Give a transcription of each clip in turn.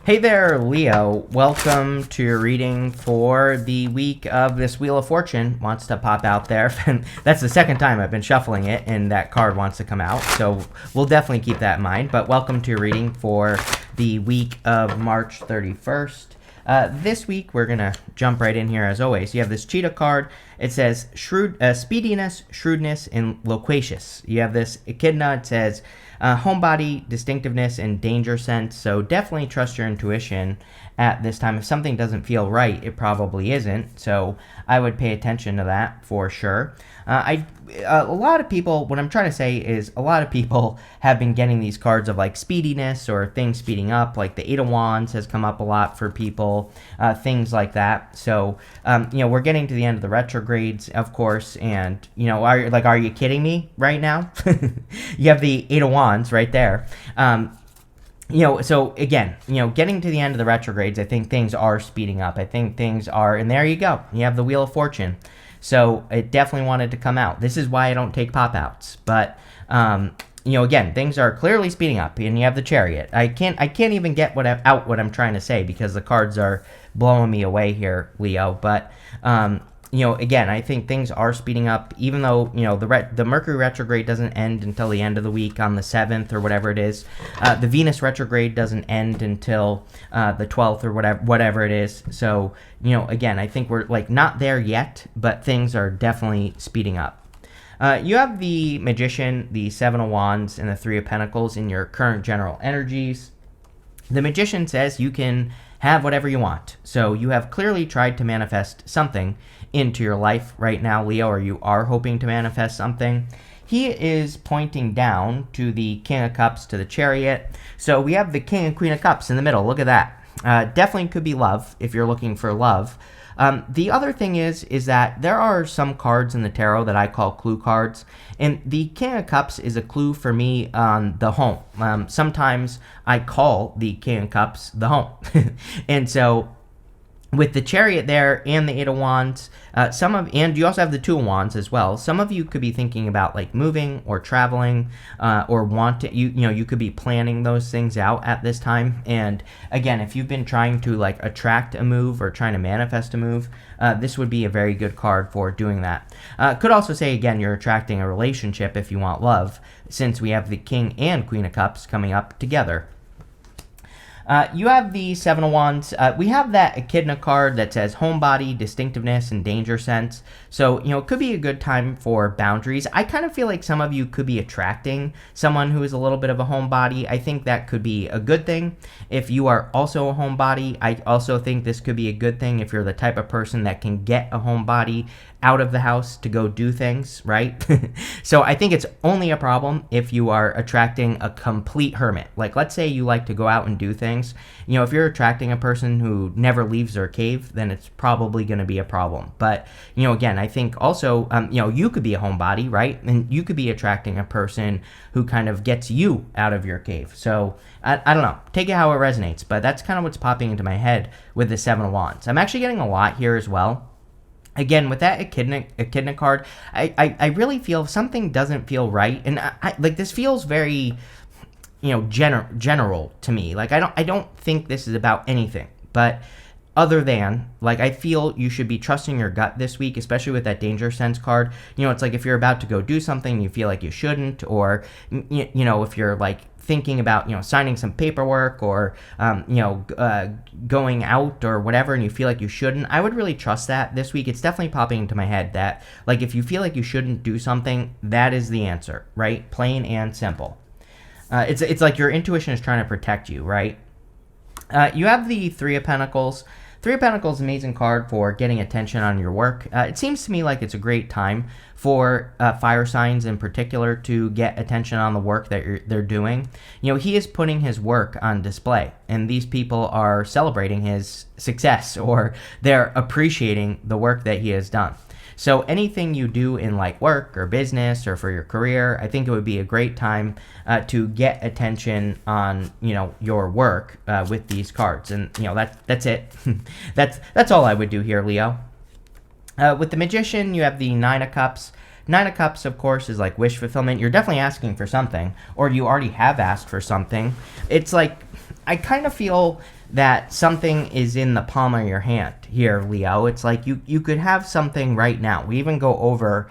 Hey there, Leo. Welcome to your reading for the week of this Wheel of Fortune. Wants to pop out there. That's the second time I've been shuffling it, and that card wants to come out. So we'll definitely keep that in mind. But welcome to your reading for the week of March 31st. This week, we're going to jump right in here as always. You have this cheetah card. It says speediness, shrewdness, and loquacious. You have this echidna. It says homebody, distinctiveness, and danger sense. So definitely trust your intuition at this time. If something doesn't feel right, it probably isn't. So I would pay attention to that for sure. A lot of people, what I'm trying to say is a lot of people have been getting these cards of like speediness or things speeding up, like the Eight of Wands has come up a lot for people, things like that. So, we're getting to the end of the retrogrades, of course, and, are you kidding me right now? You have the Eight of Wands right there. So again, getting to the end of the retrogrades, I think things are speeding up. I think things are, and there you go. You have the Wheel of Fortune. So it definitely wanted to come out. This is why I don't take pop-outs. But, again, things are clearly speeding up. And you have the Chariot. I can't even get what I'm trying to say because the cards are blowing me away here, Leo. But, again, I think things are speeding up, even though, the Mercury retrograde doesn't end until the end of the week on the 7th or whatever it is. The Venus retrograde doesn't end until the 12th or whatever it is. So, again, I think we're not there yet, but things are definitely speeding up. You have the Magician, the Seven of Wands, and the Three of Pentacles in your current general energies. The Magician says you can have whatever you want. So you have clearly tried to manifest something into your life right now, Leo, or you are hoping to manifest something. He is pointing down to the King of Cups, to the Chariot. So we have the King and Queen of Cups in the middle. Look at that. Definitely could be love if you're looking for love. The other thing is that there are some cards in the tarot that I call clue cards, and the King of Cups is a clue for me on the home. Sometimes I call the King of Cups the home. And so with the Chariot there and the Eight of Wands, and you also have the Two of Wands as well. Some of you could be thinking about moving or traveling, or you could be planning those things out at this time. And again, if you've been trying to attract a move or trying to manifest a move, this would be a very good card for doing that. Could also say again, you're attracting a relationship if you want love, since we have the King and Queen of Cups coming up together. You have the Seven of Wands. We have that Echidna card that says homebody, distinctiveness, and danger sense. So, it could be a good time for boundaries. I kind of feel like some of you could be attracting someone who is a little bit of a homebody. I think that could be a good thing if you are also a homebody. I also think this could be a good thing if you're the type of person that can get a homebody out of the house to go do things, right? So I think it's only a problem if you are attracting a complete hermit. Let's say you like to go out and do things. If you're attracting a person who never leaves their cave, then it's probably going to be a problem. But, again, I think also, you could be a homebody, right? And you could be attracting a person who kind of gets you out of your cave. So I don't know. Take it how it resonates. But that's kind of what's popping into my head with the Seven of Wands. I'm actually getting a lot here as well. Again, with that echidna card, I really feel if something doesn't feel right, and this feels very, general to me. I don't think this is about anything, but other than, I feel you should be trusting your gut this week, especially with that danger sense card. It's if you're about to go do something, you feel like you shouldn't, or, if you're thinking about, signing some paperwork or, going out or whatever, and you feel like you shouldn't, I would really trust that this week. It's definitely popping into my head that, if you feel like you shouldn't do something, that is the answer, right? Plain and simple. It's like your intuition is trying to protect you, right? You have the Three of Pentacles. Three of Pentacles is an amazing card for getting attention on your work. It seems to me like it's a great time for fire signs in particular to get attention on the work that they're doing. He is putting his work on display, and these people are celebrating his success, or they're appreciating the work that he has done. So anything you do in work or business or for your career, I think it would be a great time to get attention on, your work with these cards. And, that's it. that's all I would do here, Leo. With the Magician, you have the Nine of Cups. Nine of Cups, of course, is wish fulfillment. You're definitely asking for something, or you already have asked for something. It's I kind of feel that something is in the palm of your hand here, Leo. It's like you could have something right now. We even go over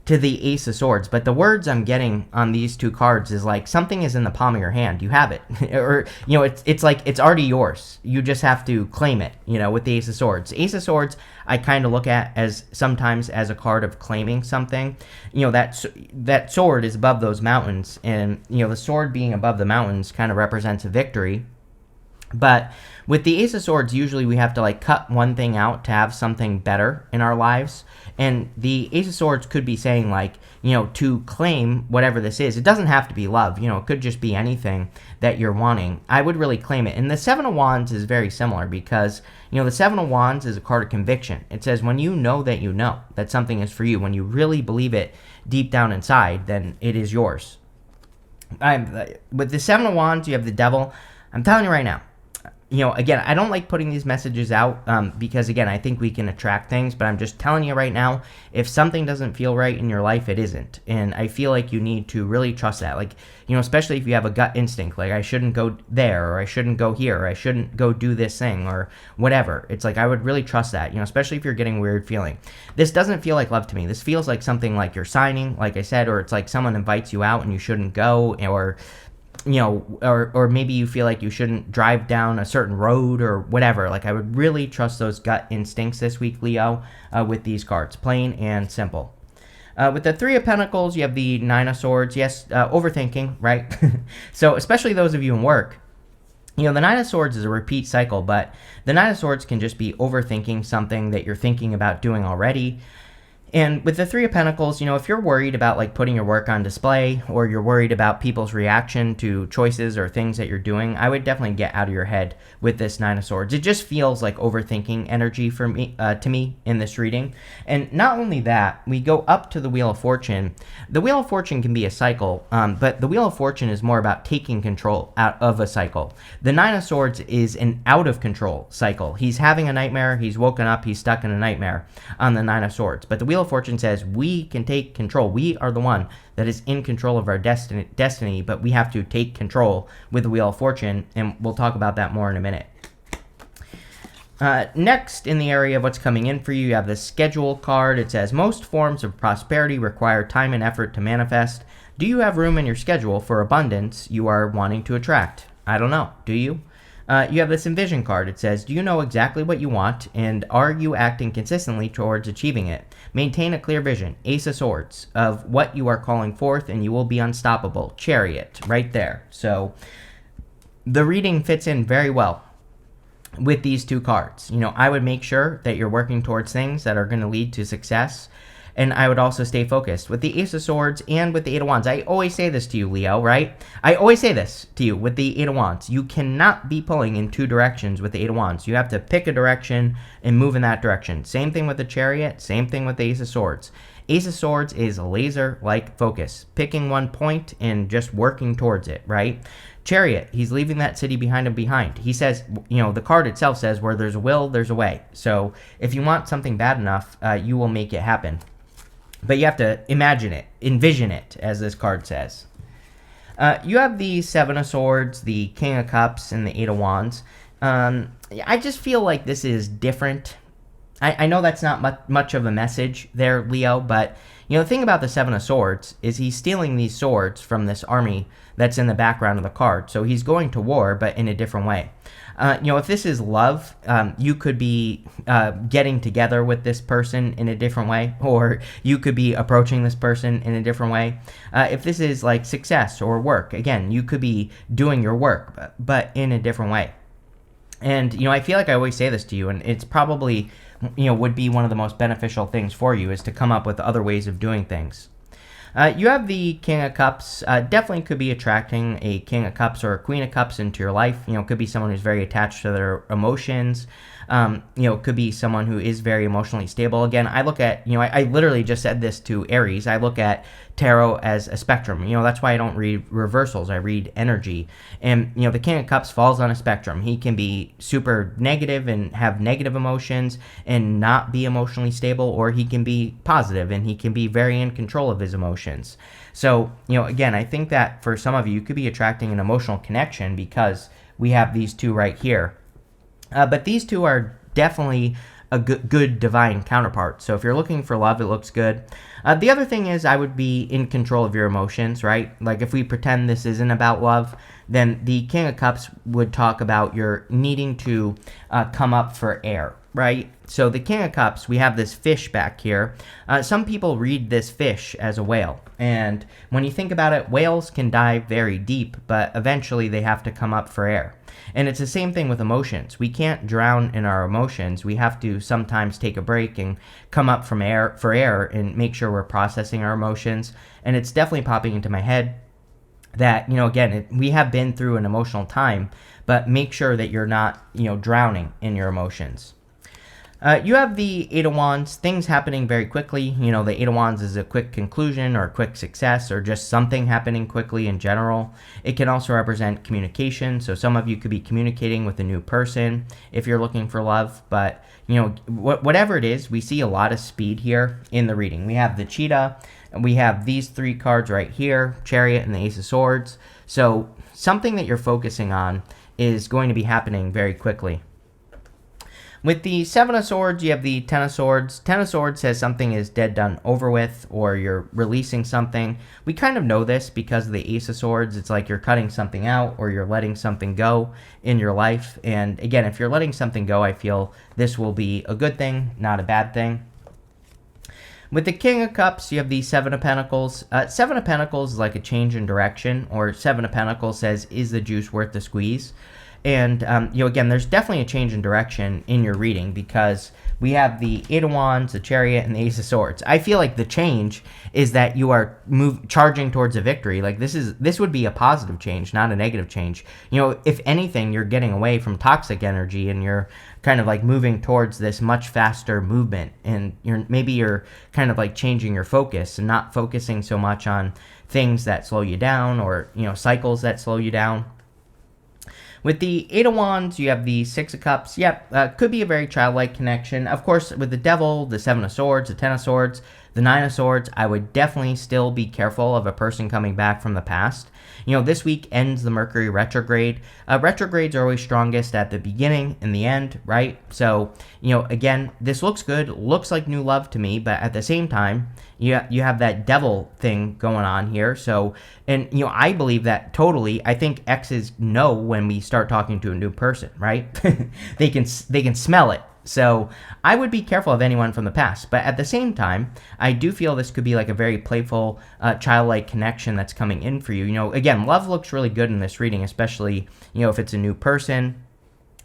to the Ace of Swords, but the words I'm getting on these two cards is like something is in the palm of your hand. You have it, or it's like it's already yours. You just have to claim it. With the Ace of Swords. Ace of Swords, I kind of look at as sometimes as a card of claiming something. That sword is above those mountains, and the sword being above the mountains kind of represents a victory. But with the Ace of Swords, usually we have to like cut one thing out to have something better in our lives. And the Ace of Swords could be saying like, to claim whatever this is. It doesn't have to be love. It could just be anything that you're wanting. I would really claim it. And the Seven of Wands is very similar because, the Seven of Wands is a card of conviction. It says when you know that something is for you, when you really believe it deep down inside, then it is yours. With the Seven of Wands, you have the Devil. I'm telling you right now, again, I don't like putting these messages out because, again, I think we can attract things, but I'm just telling you right now, if something doesn't feel right in your life, it isn't. And I feel like you need to really trust that. Like, especially if you have a gut instinct, like I shouldn't go there, or I shouldn't go here, or I shouldn't go do this thing, or whatever. It's like I would really trust that, especially if you're getting a weird feeling. This doesn't feel like love to me. This feels like something like you're signing, like I said, or it's like someone invites you out and you shouldn't go, or or maybe you feel like you shouldn't drive down a certain road or whatever. Like I would really trust those gut instincts this week, Leo, with these cards, plain and simple. With the Three of Pentacles, you have the Nine of Swords. Yes, overthinking, right? So especially those of you in work, the Nine of Swords is a repeat cycle, but the Nine of Swords can just be overthinking something that you're thinking about doing already. And with the Three of Pentacles, if you're worried about like putting your work on display, or you're worried about people's reaction to choices or things that you're doing, I would definitely get out of your head with this Nine of Swords. It just feels like overthinking energy for me, to me in this reading. And not only that, we go up to the Wheel of Fortune. The Wheel of Fortune can be a cycle, but the Wheel of Fortune is more about taking control out of a cycle. The Nine of Swords is an out of control cycle. He's having a nightmare, he's woken up, he's stuck in a nightmare on the Nine of Swords. But the Wheel of Fortune says we can take control. We are the one that is in control of our destiny, but we have to take control with the Wheel of Fortune, and we'll talk about that more in a minute. Next, in the area of what's coming in for you have the Schedule card. It says most forms of prosperity require time and effort to manifest. Do you have room in your schedule for abundance you are wanting to attract? I don't know. Do you? You have this Envision card. It says, do you know exactly what you want, and are you acting consistently towards achieving it? Maintain a clear vision, Ace of Swords, of what you are calling forth, and you will be unstoppable. Chariot, right there. So the reading fits in very well with these two cards. I would make sure that you're working towards things that are going to lead to success. And I would also stay focused. With the Ace of Swords and with the Eight of Wands, I always say this to you, Leo, right? I always say this to you with the Eight of Wands. You cannot be pulling in two directions with the Eight of Wands. You have to pick a direction and move in that direction. Same thing with the Chariot, same thing with the Ace of Swords. Ace of Swords is laser-like focus, picking one point and just working towards it, right? Chariot, he's leaving that city behind him behind. He says, the card itself says, where there's a will, there's a way. So if you want something bad enough, you will make it happen. But you have to imagine it, envision it, as this card says. You have the Seven of Swords, the King of Cups, and the Eight of Wands. I just feel like this is different. I know that's not much of a message there, Leo, but the thing about the Seven of Swords is he's stealing these swords from this army that's in the background of the card. So he's going to war, but in a different way. If this is love, you could be getting together with this person in a different way, or you could be approaching this person in a different way. If this is like success or work, again, you could be doing your work, but in a different way. And, I feel like I always say this to you, and it's probably, would be one of the most beneficial things for you is to come up with other ways of doing things. You have the King of Cups. Definitely could be attracting a King of Cups or a Queen of Cups into your life. Could be someone who's very attached to their emotions. Could be someone who is very emotionally stable. Again, I look at, I literally just said this to Aries. I look at tarot as a spectrum. That's why I don't read reversals. I read energy. And, the King of Cups falls on a spectrum. He can be super negative and have negative emotions and not be emotionally stable, or he can be positive and he can be very in control of his emotions. So, again, I think that for some of you, you could be attracting an emotional connection because we have these two right here. But these two are definitely a good divine counterpart. So if you're looking for love, it looks good. The other thing is I would be in control of your emotions, right? Like if we pretend this isn't about love, then the King of Cups would talk about your needing to come up for air, right? So the King of Cups, we have this fish back here. Some people read this fish as a whale. And when you think about it, whales can dive very deep, but eventually they have to come up for air. And it's the same thing with emotions. We can't drown in our emotions. We have to sometimes take a break and come up from air and make sure we're processing our emotions. And it's definitely popping into my head that, again, we have been through an emotional time, but make sure that you're not, drowning in your emotions. You have the Eight of Wands, things happening very quickly. The Eight of Wands is a quick conclusion or a quick success or just something happening quickly in general. It can also represent communication. So some of you could be communicating with a new person if you're looking for love. But, whatever it is, we see a lot of speed here in the reading. We have the Cheetah, and we have these three cards right here, Chariot and the Ace of Swords. So something that you're focusing on is going to be happening very quickly. With the Seven of Swords, you have the Ten of Swords. Ten of Swords says something is dead, done, over with, or you're releasing something. We kind of know this because of the Ace of Swords. It's like you're cutting something out or you're letting something go in your life. And again, if you're letting something go, I feel this will be a good thing, not a bad thing. With the King of Cups, you have the Seven of Pentacles. Seven of Pentacles is like a change in direction, or Seven of Pentacles says, is the juice worth the squeeze? And, again, there's definitely a change in direction in your reading because we have the Eight of Wands, the Chariot, and the Ace of Swords. I feel like the change is that you are charging towards a victory. Like this would be a positive change, not a negative change. If anything, you're getting away from toxic energy and you're kind of like moving towards this much faster movement. And you're kind of like changing your focus and not focusing so much on things that slow you down or, cycles that slow you down. With the Eight of Wands, you have the Six of Cups. Yep, could be a very childlike connection. Of course, with the Devil, the Seven of Swords, the Ten of Swords, the Nine of Swords, I would definitely still be careful of a person coming back from the past. This week ends the Mercury retrograde. Retrogrades are always strongest at the beginning and the end, right? So, again, this looks good, looks like new love to me, but at the same time, you have that devil thing going on here. So, and, I believe that totally. I think exes know when we start talking to a new person, right? They can smell it. So I would be careful of anyone from the past. But at the same time, I do feel this could be like a very playful, childlike connection that's coming in for you. Again, love looks really good in this reading, especially, if it's a new person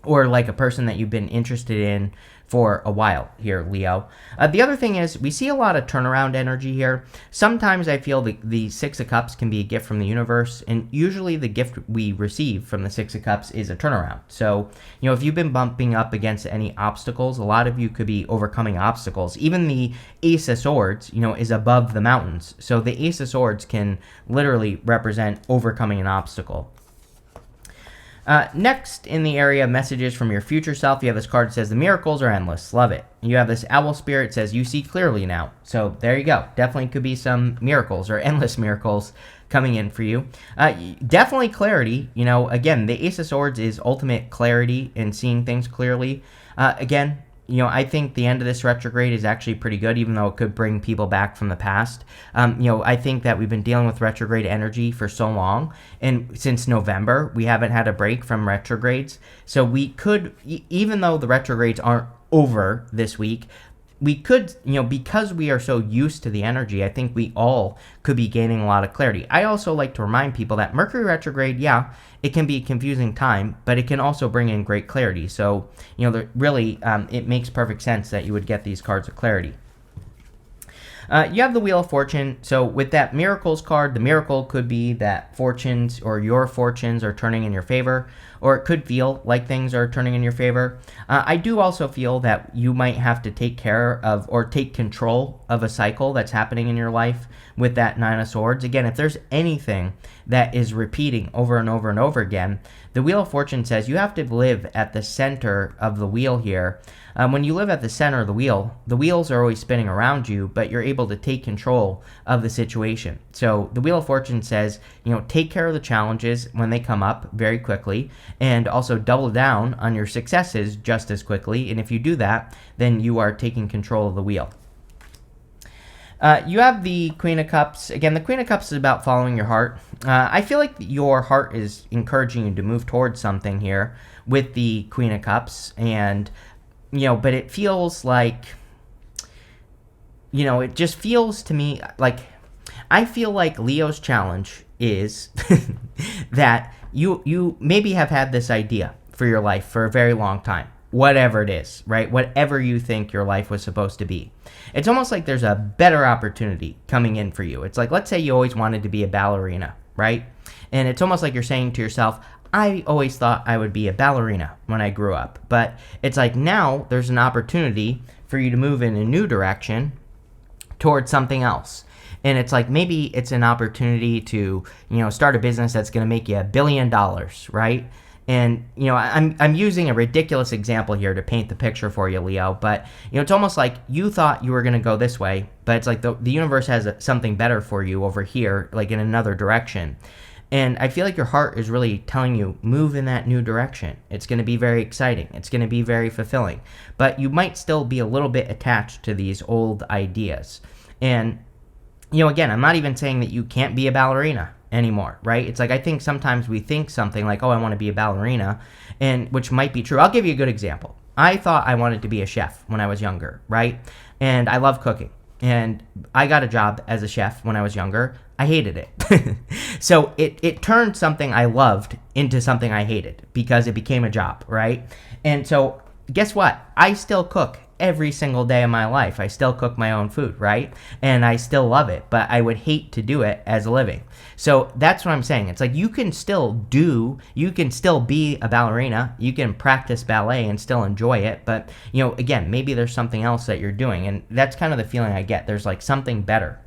or like a person that you've been interested in for a while here, Leo. The other thing is we see a lot of turnaround energy here. Sometimes I feel the Six of Cups can be a gift from the universe, and usually the gift we receive from the Six of Cups is a turnaround. So, if you've been bumping up against any obstacles, a lot of you could be overcoming obstacles. Even the Ace of Swords, is above the mountains. So the Ace of Swords can literally represent overcoming an obstacle. Next, in the area of messages from your future self, you have this card that says, the miracles are endless. Love it. You have this owl spirit that says, you see clearly now. So there you go. Definitely could be some miracles or endless miracles coming in for you. Definitely clarity. Again, the Ace of Swords is ultimate clarity and seeing things clearly. Again, I think the end of this retrograde is actually pretty good, even though it could bring people back from the past. I think that we've been dealing with retrograde energy for so long, and since November, we haven't had a break from retrogrades. So we could, even though the retrogrades aren't over this week, we could, because we are so used to the energy, I think we all could be gaining a lot of clarity. I also like to remind people that Mercury retrograde, it can be a confusing time, but it can also bring in great clarity. So, really, it makes perfect sense that you would get these cards of clarity. You have the Wheel of Fortune. So with that Miracles card, the miracle could be that fortunes or your fortunes are turning in your favor, or it could feel like things are turning in your favor. I do also feel that you might have to take care of or take control of a cycle that's happening in your life with that Nine of Swords. Again, if there's anything that is repeating over and over and over again. The Wheel of Fortune says you have to live at the center of the wheel here. When you live at the center of the wheels are always spinning around you, but you're able to take control of the situation. So the Wheel of Fortune says, take care of the challenges when they come up very quickly, and also double down on your successes just as quickly. And if you do that, then you are taking control of the wheel. You have the Queen of Cups. Again, the Queen of Cups is about following your heart. I feel like your heart is encouraging you to move towards something here with the Queen of Cups. And, but it feels like, it just feels to me like, I feel like Leo's challenge is that you maybe have had this idea for your life for a very long time. Whatever it is, right? Whatever you think your life was supposed to be. It's almost like there's a better opportunity coming in for you. It's like, let's say you always wanted to be a ballerina, right? And it's almost like you're saying to yourself, I always thought I would be a ballerina when I grew up. But it's like now there's an opportunity for you to move in a new direction towards something else. And it's like maybe it's an opportunity to, start a business that's going to make you $1 billion, right? And, I'm using a ridiculous example here to paint the picture for you, Leo, but, it's almost like you thought you were going to go this way, but it's like the universe has something better for you over here, like in another direction. And I feel like your heart is really telling you, move in that new direction. It's going to be very exciting. It's going to be very fulfilling. But you might still be a little bit attached to these old ideas. And, again, I'm not even saying that you can't be a ballerina anymore, right? It's like I think sometimes we think something like, oh, I want to be a ballerina, and which might be true. I'll give you a good example. I thought I wanted to be a chef when I was younger, right? And I love cooking. And I got a job as a chef when I was younger. I hated it. So it turned something I loved into something I hated because it became a job, right? And so guess what? I still cook every single day of my life. I still cook my own food, right? And I still love it, but I would hate to do it as a living. So that's what I'm saying. It's like you can still be a ballerina. You can practice ballet and still enjoy it. But, again, maybe there's something else that you're doing. And that's kind of the feeling I get. There's like something better.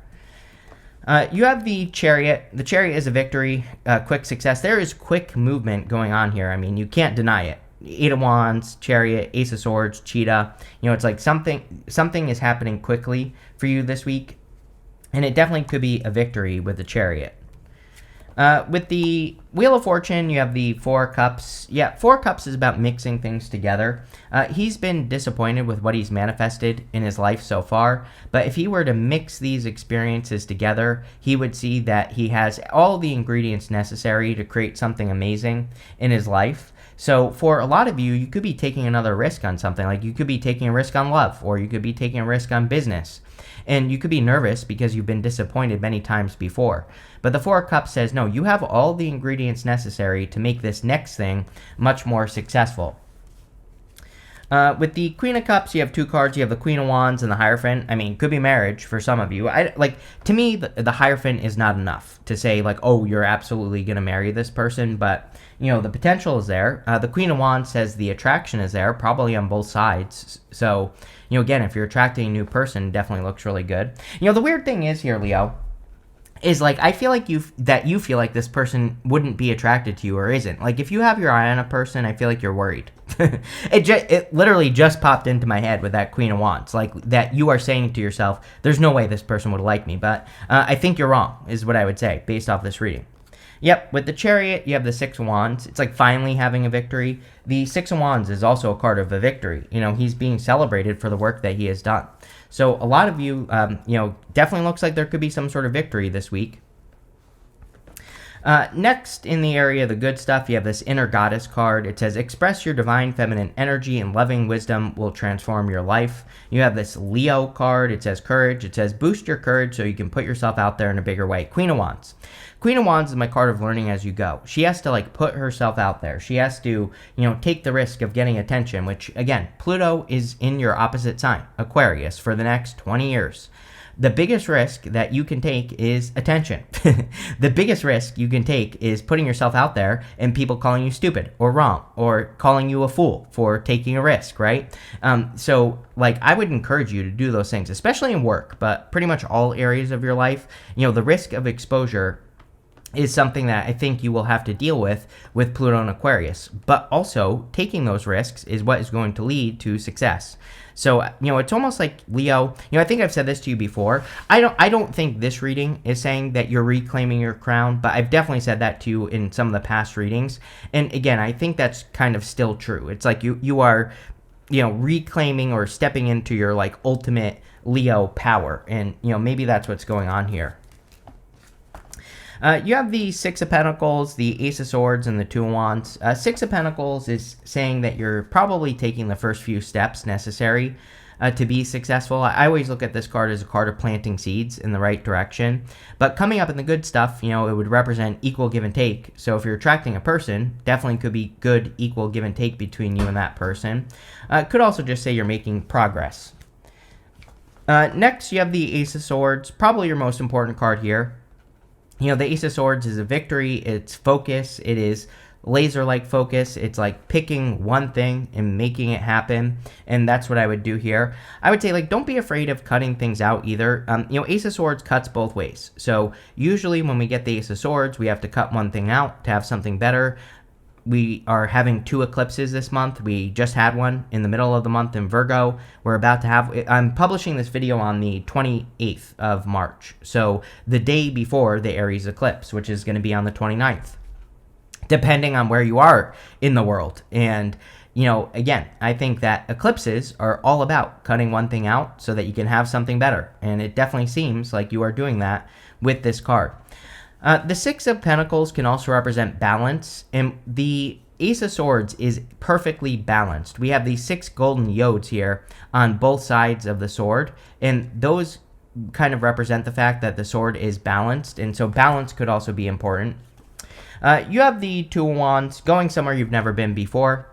You have the Chariot. The Chariot is a victory, quick success. There is quick movement going on here. I mean, you can't deny it. 8 of Wands, Chariot, Ace of Swords, Cheetah. It's like something is happening quickly for you this week. And it definitely could be a victory with the Chariot. With the Wheel of Fortune, you have the 4 Cups. Yeah, 4 Cups is about mixing things together. He's been disappointed with what he's manifested in his life so far, but if he were to mix these experiences together, he would see that he has all the ingredients necessary to create something amazing in his life. So for a lot of you, you could be taking another risk on something. Like you could be taking a risk on love, or you could be taking a risk on business. And you could be nervous because you've been disappointed many times before. But the 4 Cups says, no, you have all the ingredients necessary to make this next thing much more successful. With the Queen of Cups, you have 2 cards. You have the Queen of Wands and the Hierophant. I mean, could be marriage for some of you. To me, the Hierophant is not enough to say, like, oh, you're absolutely going to marry this person. But, the potential is there. The Queen of Wands says the attraction is there, probably on both sides. So, again, if you're attracting a new person, it definitely looks really good. The weird thing is here, Leo, is like I feel like you feel like this person wouldn't be attracted to you or isn't. Like if you have your eye on a person, I feel like you're worried. It literally just popped into my head with that Queen of Wands, like that you are saying to yourself, there's no way this person would like me, but I think you're wrong is what I would say based off this reading. Yep, with the Chariot, you have the 6 of Wands. It's like finally having a victory. The 6 of Wands is also a card of a victory. He's being celebrated for the work that he has done. So a lot of you, definitely looks like there could be some sort of victory this week. Next, in the area of the good stuff, you have this Inner Goddess card. It says, express your divine feminine energy and loving wisdom will transform your life. You have this Leo card. It says courage. It says, boost your courage so you can put yourself out there in a bigger way. Queen of Wands. Queen of Wands is my card of learning as you go. She has to put herself out there. She has to, take the risk of getting attention, which again, Pluto is in your opposite sign, Aquarius, for the next 20 years. The biggest risk that you can take is attention. The biggest risk you can take is putting yourself out there and people calling you stupid or wrong or calling you a fool for taking a risk, right? So I would encourage you to do those things, especially in work, but pretty much all areas of your life. The risk of exposure is something that I think you will have to deal with Pluto and Aquarius. But also, taking those risks is what is going to lead to success. So, it's almost like Leo, I think I've said this to you before. I don't think this reading is saying that you're reclaiming your crown, but I've definitely said that to you in some of the past readings. And again, I think that's kind of still true. It's like you are, reclaiming or stepping into your like ultimate Leo power. And, maybe that's what's going on here. You have the Six of Pentacles, the Ace of Swords, and the Two of Wands. Six of Pentacles is saying that you're probably taking the first few steps necessary to be successful. I always look at this card as a card of planting seeds in the right direction. But coming up in the good stuff, it would represent equal give and take. So if you're attracting a person, definitely could be good equal give and take between you and that person. Could also just say you're making progress. Next, you have the Ace of Swords, probably your most important card here. The Ace of Swords is a victory. It's focus. It is laser-like focus. It's like picking one thing and making it happen. And that's what I would do here. I would say, like, don't be afraid of cutting things out either. Ace of Swords cuts both ways. So usually when we get the Ace of Swords, we have to cut one thing out to have something better. We are having 2 eclipses this month. We just had one in the middle of the month in Virgo. We're about to have... I'm publishing this video on the 28th of March. So the day before the Aries eclipse, which is going to be on the 29th. Depending on where you are in the world. And, again, I think that eclipses are all about cutting one thing out so that you can have something better. And it definitely seems like you are doing that with this card. The Six of Pentacles can also represent balance, and the Ace of Swords is perfectly balanced. We have these 6 golden yods here on both sides of the sword, and those kind of represent the fact that the sword is balanced, and so balance could also be important. You have the Two of Wands going somewhere you've never been before,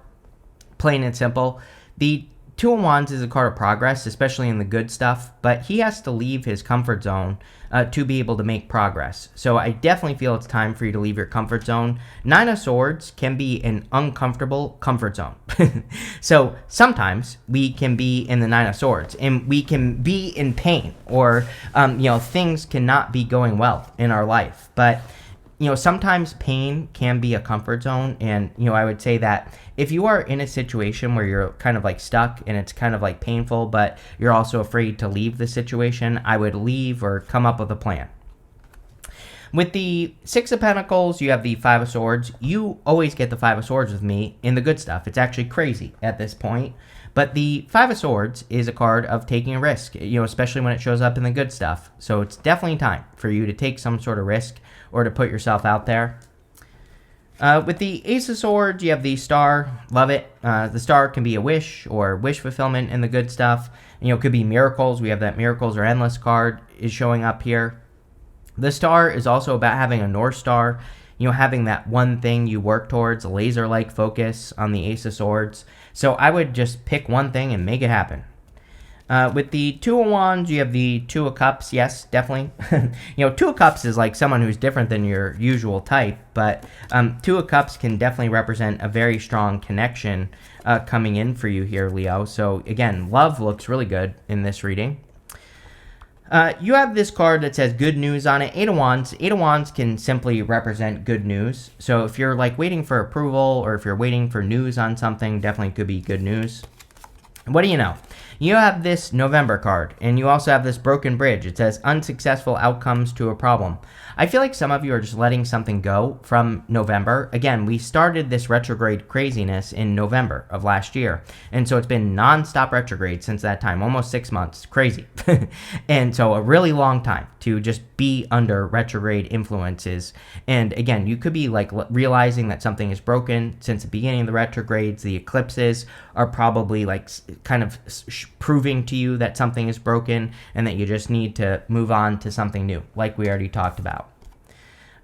plain and simple. The Two of Wands is a card of progress, especially in the good stuff, but he has to leave his comfort zone to be able to make progress. So I definitely feel it's time for you to leave your comfort zone. Nine of Swords can be an uncomfortable comfort zone. So sometimes we can be in the Nine of Swords and we can be in pain, or things cannot be going well in our life. But sometimes pain can be a comfort zone. And, I would say that if you are in a situation where you're kind of like stuck and it's kind of like painful, but you're also afraid to leave the situation, I would leave or come up with a plan. With the Six of Pentacles, you have the Five of Swords. You always get the Five of Swords with me in the good stuff. It's actually crazy at this point. But the Five of Swords is a card of taking a risk, especially when it shows up in the good stuff. So it's definitely time for you to take some sort of risk or to put yourself out there. With the Ace of Swords, you have the Star. Love it. The Star can be a wish or wish fulfillment in the good stuff. It could be miracles. We have that Miracles Are Endless card is showing up here. The Star is also about having a North Star, having that one thing you work towards, a laser-like focus on the Ace of Swords. So I would just pick one thing and make it happen. With the Two of Wands, you have the Two of Cups. Yes, definitely. Two of Cups is like someone who's different than your usual type, but Two of Cups can definitely represent a very strong connection coming in for you here, Leo. So again, love looks really good in this reading. You have this card that says good news on it. Eight of Wands. Eight of Wands can simply represent good news. So if you're like waiting for approval or if you're waiting for news on something, definitely could be good news. What do you know? You have this November card, and you also have this broken bridge. It says unsuccessful outcomes to a problem. I feel like some of you are just letting something go from November. Again, we started this retrograde craziness in November of last year, and so it's been non-stop retrograde since that time, almost 6 months. Crazy. And so a really long time to just be under retrograde influences. And again, you could be like realizing that something is broken since the beginning of the retrogrades. The eclipses are probably like kind of proving to you that something is broken and that you just need to move on to something new, like we already talked about.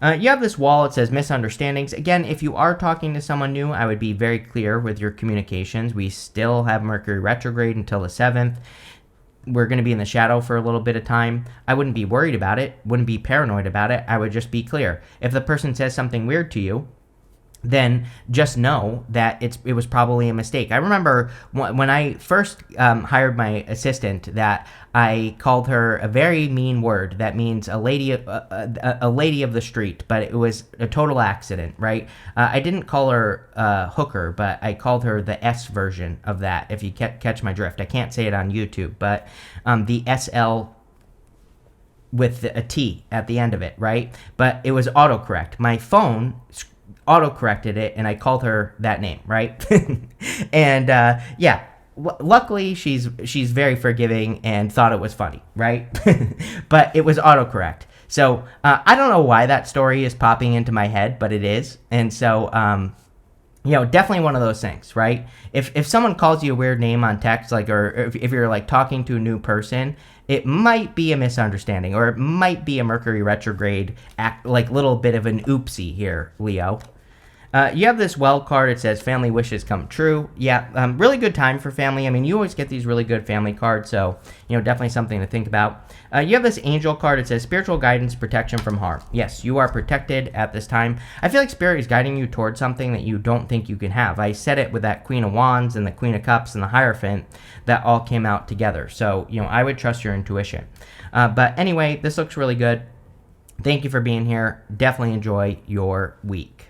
You have this wall. It says misunderstandings. Again, if you are talking to someone new, I would be very clear with your communications. We still have Mercury retrograde until the 7th. We're going to be in the shadow for a little bit of time. I wouldn't be worried about it, wouldn't be paranoid about it. I would just be clear. If the person says something weird to you, then just know that it was probably a mistake. I remember when I first hired my assistant that I called her a very mean word that means a lady of the street, but it was a total accident, right? I didn't call her hooker, but I called her the S version of that. If you catch my drift, I can't say it on YouTube, but the SL with a T at the end of it, right? But it was autocorrect. My phone auto-corrected it, and I called her that name, right? And yeah, luckily she's very forgiving and thought it was funny, right? But it was autocorrect. So I don't know why that story is popping into my head, but it is. And so definitely one of those things, right? If someone calls you a weird name on text, like, or if you're like talking to a new person, it might be a misunderstanding, or it might be a Mercury retrograde like little bit of an oopsie here, Leo. You have this well card. It says family wishes come true. Yeah, really good time for family. I mean, you always get these really good family cards, so definitely something to think about. You have this angel card. It says spiritual guidance, protection from harm. Yes, you are protected at this time. I feel like Spirit is guiding you towards something that you don't think you can have. I said it with that Queen of Wands and the Queen of Cups and the Hierophant that all came out together. So I would trust your intuition. But anyway, this looks really good. Thank you for being here. Definitely enjoy your week.